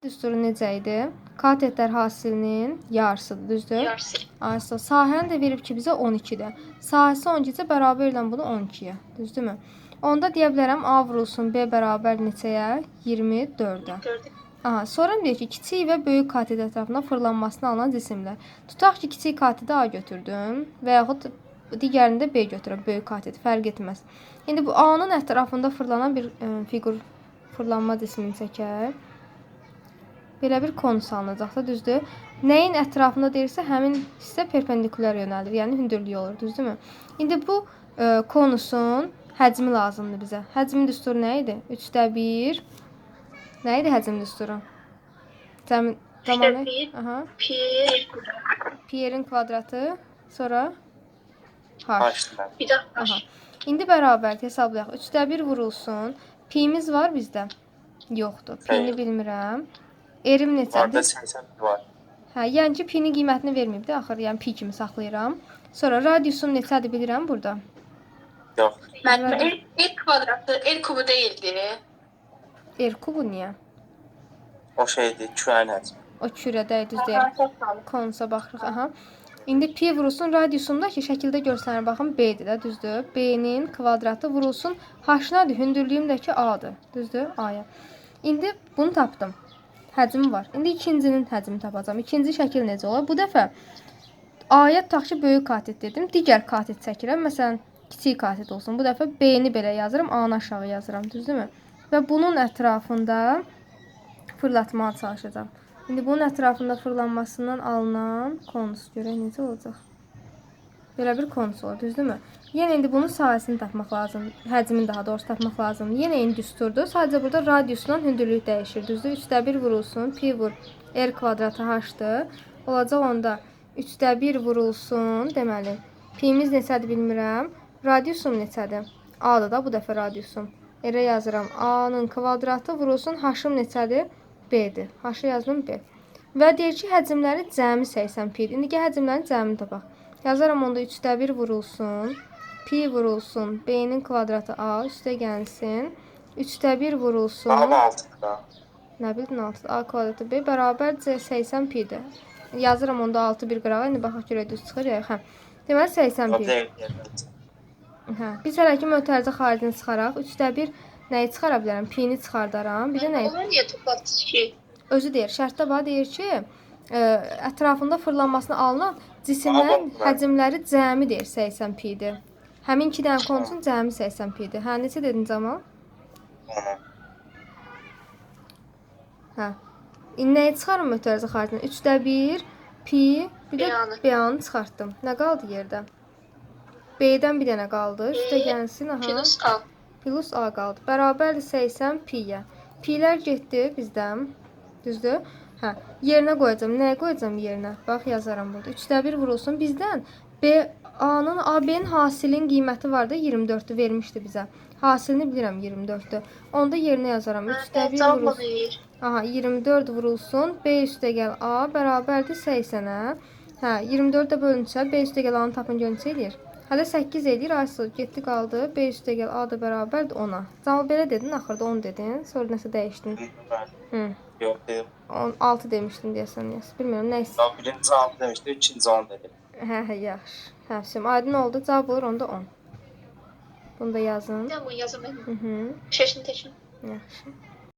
Düsturu necə idi? Katetlər hasilinin yarısıdır, düzdür? Yarısı. Sahəni də verib ki, bizə 12-dir. Sahəsi 12-də bərabər edən bunu 12-yə, düzdürmü? Onda deyə bilərəm A vurulsun B bərabər neçəyə? 24-ə. Aha, sonra deyir ki, kiçik və böyük katet ətrafında fırlanmasına alınan cisimlər. Tutaq ki, kiçik kateti A götürdüm və yaxud digərini də B götürəm, böyük katet, fərq etməz. İndi bu A-nın ətrafında fırlanan bir fiqur fırlanma cismini çəkək. Belə bir konus alınacaqsa, düzdür? Nəyin ətrafında deyirsə, həmin hissə perpendikulyar yönəlir, yəni hündürlüyü olur, düzdürmü? İndi bu konusun həcmi lazımdır bizə. Həcmin düsturu nə idi? 3/1. Nə idi həcm düsturu? Zamanı? Aha. P-nin kvadratı, sonra H. Bir də H. İndi bərabər hesablayaq. 3/1 vurulsun. Pi-miz var bizdə? Yoxdur. Pi-ni bilmirəm. R-im neçədir? Orada 80 var. Hə, yəni ki, pi-nin qiymətini verməyib də, axır, yəni pi kimi saxlayıram. Sonra radiusum neçədir bilirəm burada? Yox. Mənim R kvadratı, R kubu deyildi. R kubu niyə? O şeydir, kürənin həcmi. O kürədə düz deyir. Konusa baxırıq, aha. İndi pi vurulsun radiusumda ki, şəkildə göstərir, baxın, B-dir də, düzdür? B-nin kvadratı vurulsun, H-nadır, hündürlüyüm də ki, A-dır, düzdür? A-ya. İndi bunu tapdım. Həcmi var. İndi ikincinin həcmini tapacağım. İkinci şəkil necə olur? Bu dəfə A-ya tutaq ki, böyük katet dedim. Digər katet çəkirəm. Məsələn, kiçik katet olsun. Bu dəfə B-ni belə yazıram, A-nı aşağı yazıram. Düzdürmü? Və bunun ətrafında fırlatmağa çalışacağam. İndi bunun ətrafında fırlanmasından alınan konus görək necə olacaq. Belə bir konus olur, düzdürmü? Yenə indi bunun sahəsini tapmaq lazım. Həcmini daha doğrusu tapmaq lazım. Yenə eyni düsturdur. Sadəcə burada radiusla hündürlük dəyişir. Düzdür? 3/1 vurulsun. Pi vur. R kvadratı H-dır. Olacaq onda 3/1 vurulsun. Deməli, pi-miz neçədir bilmirəm. Radiusum neçədir? A-dır da bu dəfə radiusum. R-ə yazıram. A-nın kvadratı vurulsun. H-ım neçədir? B-dir. H-ı yazdım B. Və deyir ki, həcmləri cəmi 80 pi-dir. İndi gəl həcmlərin cəmini tapaq. Yazaram onda 3/1 vurulsun. Pi vurulsun. B-nin kvadratı A üstə gəlsin. 3/1 vurulsun. A 6-dır da. Nə bildin 6? A kvadratı B bərabər 80 pi-dir. Yazıram onda 6 bir qırağa. İndi baxaq görə düz çıxır ya. Hə. Deməli 80 pi. Hə. Biz hələ ki mötərizə xaricini çıxaraq 3/1 nəyi çıxara bilərəm? Pi-ni çıxardaram. Bir də nəyi? Onu niyə topladınız ki? Özü deyir, şərtdə var deyir ki, ətrafında fırlanmasına alınan cisimlərin həcmləri cəmi deyir 80 pi-dir. Həmin 2 dənə konusun cəmi 80 pi-dir. Hə, neçə dedin Camal? Hə. İndi nəyi çıxarım mötərizə xaricində? 3/1 pi, bir də B-yanı çıxartdım. Nə qaldı yerdə? B-dən bir dənə qaldı. Üstə gəlsin, aha. Plus A. Plus A qaldı. Bərabərdir 80 pi-yə. Pi-lər getdi bizdən. Düzdür? Hə. Yerinə qoyacağam. Nəyə qoyacağam yerinə? Bax, yazaram burada. 3/1 vurulsun. Bizdən B-A-nın, AB-nin hasilin qiyməti var da 24-dür vermişdi bizə. Hasilini bilirəm 24-dür. Onda yerinə yazaram. 3/1 vurulsun. Aha, 24 vurulsun. B üstə gəl A bərabərdir 80-ə. Hə, 24-də bölünsə B üstə gəl A-nı tapın görün neçə eləyir? Hələ 8 eləyir. Aysı getdi qaldı. B üstə gəl A da bərabərdir 10-a. Camal belə dedin, axırda 10 dedin. Sonra nəsə dəyişdin. Hı. Yox, dedim. 6 demişdin deyəsən, yes. Bilmirəm, nə isə. Birinci 6 demişdi, ikinci 10 dedim. Hə, yaxşı. Hə, şimdi aydın oldu. Cavab olur onda 10. Bunu da yazın. Nə bu yazım? Hı. Şəşin təşin. Yaxşı.